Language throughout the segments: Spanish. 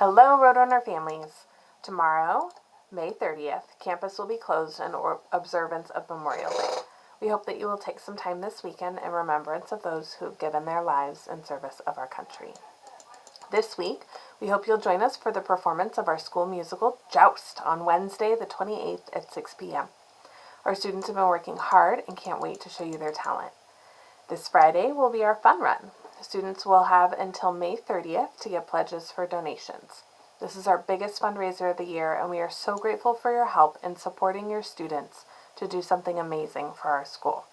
Hello, Roadrunner families. Tomorrow, May 30th, campus will be closed in observance of Memorial Day. We hope that you will take some time this weekend in remembrance of those who have given their lives in service of our country. This week, we hope you'll join us for the performance of our school musical, Joust, on Wednesday, the 28th at 6 p.m. Our students have been working hard and can't wait to show you their talent. This Friday will be our fun run. Students will have until May 30th to get pledges for donations. This is our biggest fundraiser of the year, and we are so grateful for your help in supporting your students to do something amazing for our school.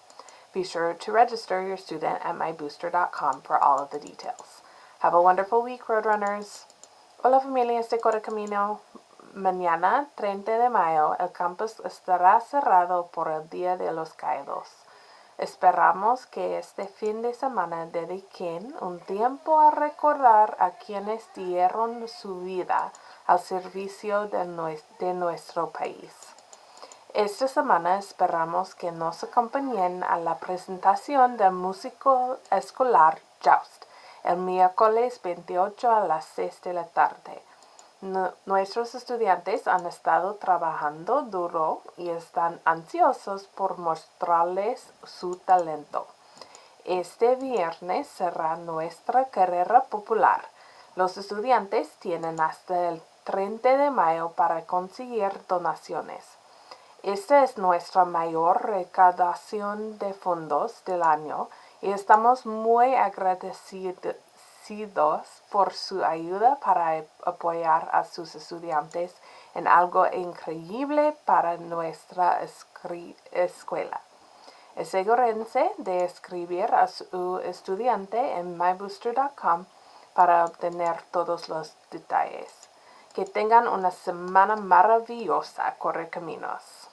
Be sure to register your student at mybooster.com for all of the details. Have a wonderful week, Roadrunners. Hola familias de Correcamino. Mañana, 30 de mayo, el campus estará cerrado por el Día de los Caídos. Esperamos que este fin de semana dediquen un tiempo a recordar a quienes dieron su vida al servicio de nuestro país. Esta semana esperamos que nos acompañen a la presentación del músico escolar Joust, el miércoles 28 a las 6 de la tarde. Nuestros estudiantes han estado trabajando duro y están ansiosos por mostrarles su talento. Este viernes será nuestra carrera popular. Los estudiantes tienen hasta el 30 de mayo para conseguir donaciones. Esta es nuestra mayor recaudación de fondos del año y estamos muy agradecidos por su ayuda para apoyar a sus estudiantes en algo increíble para nuestra escuela. Asegúrense de escribir a su estudiante en mybooster.com para obtener todos los detalles. Que tengan una semana maravillosa, Correcaminos.